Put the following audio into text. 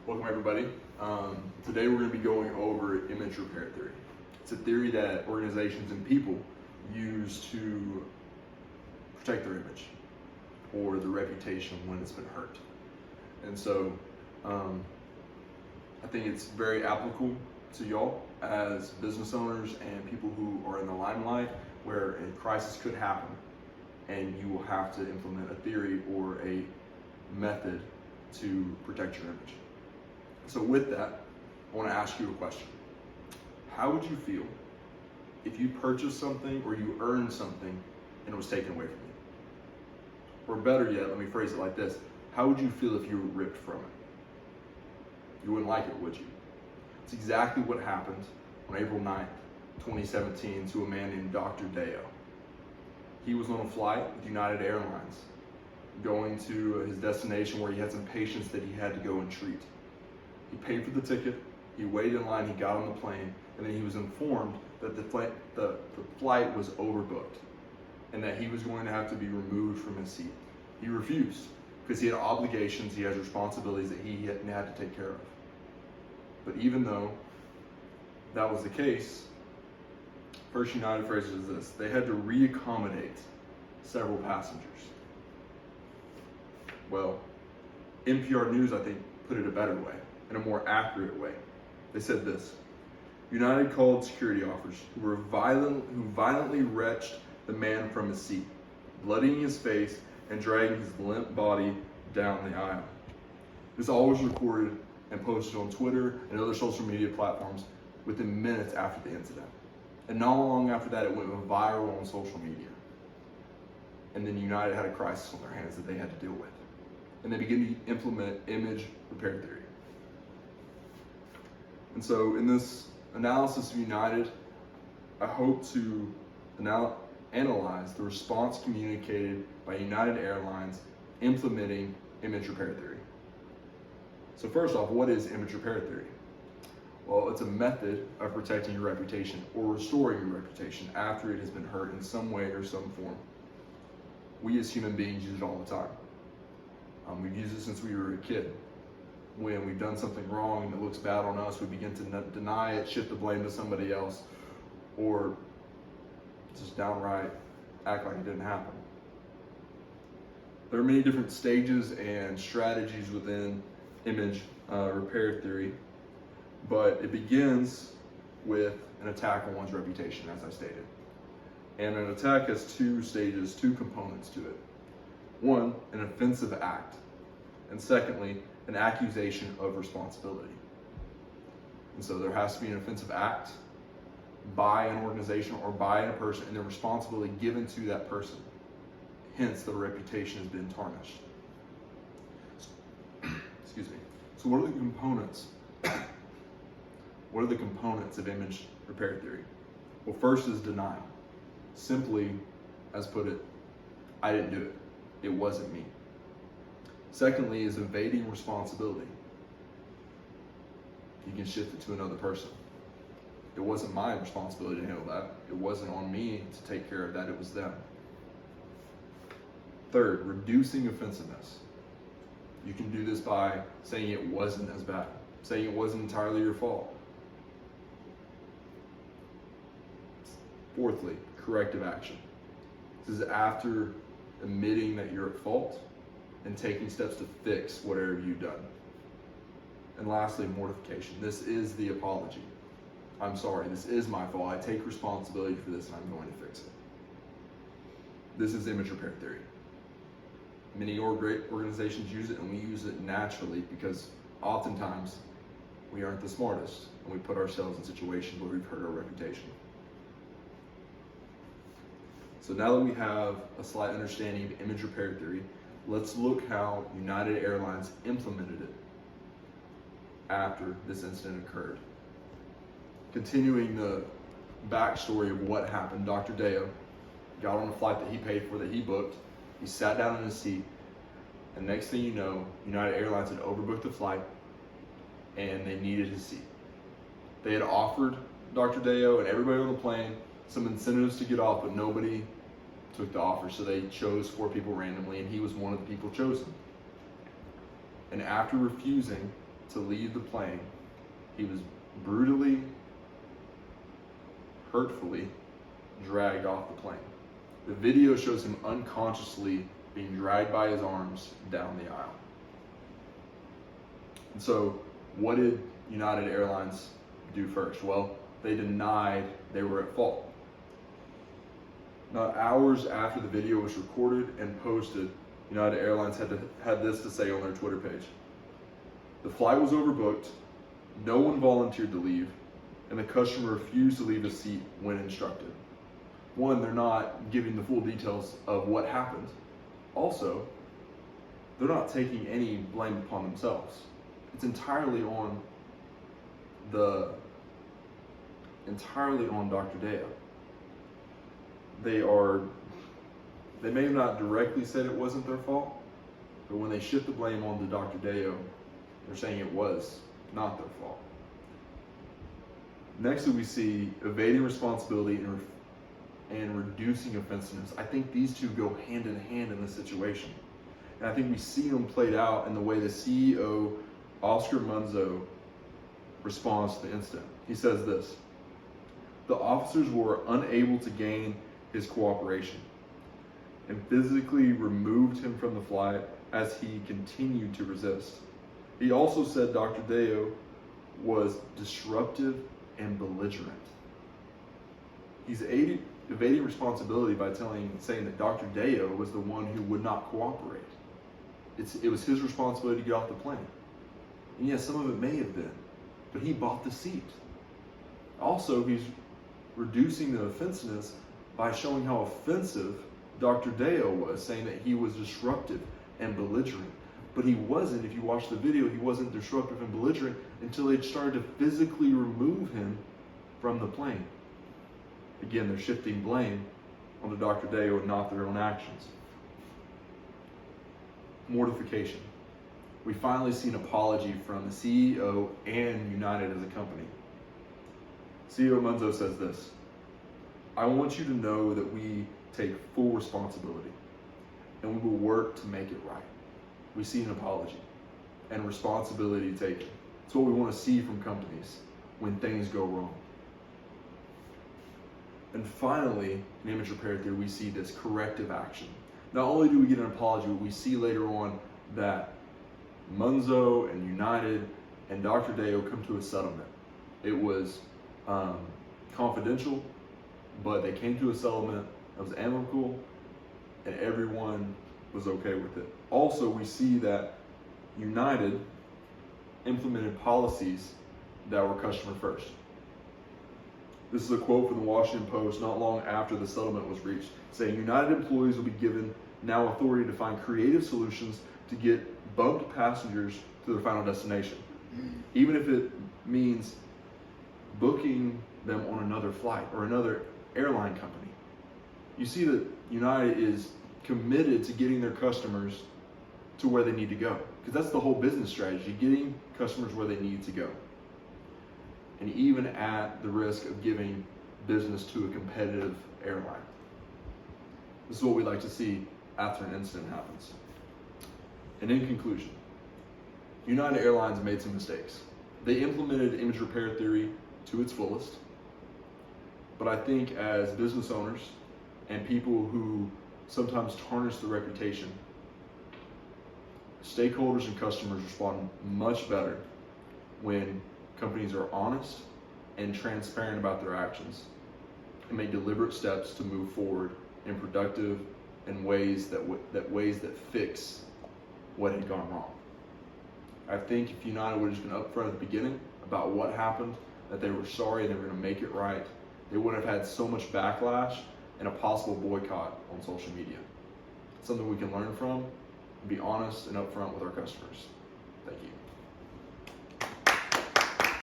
Welcome everybody. Today we're going to be going over image repair theory. It's a theory that organizations and people use to protect their image or their reputation when it's been hurt. And so I think it's very applicable to y'all as business owners and people who are in the limelight where a crisis could happen and you will have to implement a theory or a method to protect your image. So with that, I want to ask you a question. How would you feel if you purchased something or you earned something and it was taken away from you? Or better yet, let me phrase it like this. How would you feel if you were ripped from it? You wouldn't like it, would you? It's exactly what happened on April 9th, 2017 to a man named Dr. Deo. He was on a flight with United Airlines going to his destination where he had some patients that he had to go and treat. He paid for the ticket, he waited in line, he got on the plane, and then he was informed that the flight was overbooked and that he was going to have to be removed from his seat. He refused because he had obligations, he has responsibilities that he had to take care of. But even though that was the case, First United phrases this: they had to reaccommodate several passengers. Well, NPR News, I think, put it a better way, in a more accurate way. They said this: United called security officers who violently wrenched the man from his seat, bloodying his face and dragging his limp body down the aisle. This all was recorded and posted on Twitter and other social media platforms within minutes after the incident. And not long after that, it went viral on social media. And then United had a crisis on their hands that they had to deal with. And they began to implement image repair theory. And so in this analysis of United, I hope to analyze the response communicated by United Airlines implementing image repair theory. So first off, what is image repair theory? Well, it's a method of protecting your reputation or restoring your reputation after it has been hurt in some way or some form. We as human beings use it all the time. We've used it since we were a kid. When we've done something wrong and it looks bad on us, we begin to deny it, shift the blame to somebody else, or just downright act like it didn't happen. There are many different stages and strategies within image repair theory, but it begins with an attack on one's reputation, as I stated. And an attack has two stages, two components to it. One, an offensive act, and secondly, an accusation of responsibility. And so there has to be an offensive act by an organization or by a person, and the responsibility given to that person. Hence, the reputation has been tarnished. Excuse me. So what are the components? What are the components of image repair theory? Well, first is denial. Simply, as put it, I didn't do it. It wasn't me. Secondly is evading responsibility. You can shift it to another person. It wasn't my responsibility to handle that. It wasn't on me to take care of that. It was them. Third, reducing offensiveness. You can do this by saying it wasn't as bad, saying it wasn't entirely your fault. Fourthly, corrective action. This is after admitting that you're at fault and taking steps to fix whatever you've done. And lastly, mortification. This is the apology. I'm sorry, this is my fault. I take responsibility for this and I'm going to fix it. This is image repair theory. Many great organizations use it, and we use it naturally because oftentimes we aren't the smartest and we put ourselves in situations where we've hurt our reputation. So now that we have a slight understanding of image repair theory, let's look how United Airlines implemented it after this incident occurred. Continuing the backstory of what happened, Dr. Deo got on a flight that he paid for, that he booked. He sat down in his seat, and next thing you know, United Airlines had overbooked the flight and they needed his seat. They had offered Dr. Deo and everybody on the plane some incentives to get off, but nobody took the offer, so they chose 4 people randomly, and he was one of the people chosen. And after refusing to leave the plane, he was brutally, hurtfully dragged off the plane. The video shows him unconsciously being dragged by his arms down the aisle. And so, what did United Airlines do first? Well, they denied they were at fault. Not hours after the video was recorded and posted, United Airlines had this to say on their Twitter page. The flight was overbooked, no one volunteered to leave, and the customer refused to leave his seat when instructed. One, they're not giving the full details of what happened. Also, they're not taking any blame upon themselves. It's entirely on Dr. Deo. They may have not directly said it wasn't their fault, but when they shift the blame onto Dr. Deo, they're saying it was not their fault. Next, we see evading responsibility and reducing offensiveness. I think these two go hand in hand in this situation. And I think we see them played out in the way the CEO, Oscar Munzo, responds to the incident. He says this: the officers were unable to gain his cooperation and physically removed him from the flight as he continued to resist. He also said Dr. Deo was disruptive and belligerent. He's evading responsibility by saying that Dr. Deo was the one who would not cooperate. It was his responsibility to get off the plane. And yes, some of it may have been, but he bought the seat. Also, he's reducing the offensiveness by showing how offensive Dr. Deo was, saying that he was disruptive and belligerent. But he wasn't, if you watch the video, he wasn't disruptive and belligerent until they started to physically remove him from the plane. Again, they're shifting blame onto Dr. Deo and not their own actions. Mortification. We finally see an apology from the CEO and United as a company. CEO Munzo says this: I want you to know that we take full responsibility and we will work to make it right. We see an apology and responsibility taken. It's what we want to see from companies when things go wrong. And finally, in image repair theory, we see this corrective action. Not only do we get an apology, but we see later on that Munzo and United and Dr. Deo come to a settlement. It was confidential, but they came to a settlement that was amicable, and everyone was okay with it. Also, we see that United implemented policies that were customer first. This is a quote from the Washington Post not long after the settlement was reached, saying United employees will be given now authority to find creative solutions to get bumped passengers to their final destination, even if it means booking them on another flight or another airline company. You see that United is committed to getting their customers to where they need to go, because that's the whole business strategy, getting customers where they need to go, and even at the risk of giving business to a competitive airline. This is what we like to see after an incident happens. And in conclusion, United Airlines made some mistakes. They implemented image repair theory to its fullest, but I think as business owners and people who sometimes tarnish the reputation, stakeholders and customers respond much better when companies are honest and transparent about their actions and make deliberate steps to move forward in productive and ways that fix what had gone wrong. I think if United would have just been upfront at the beginning about what happened, that they were sorry and they were going to make it right, they wouldn't have had so much backlash and a possible boycott on social media. It's something we can learn from and be honest and upfront with our customers. Thank you.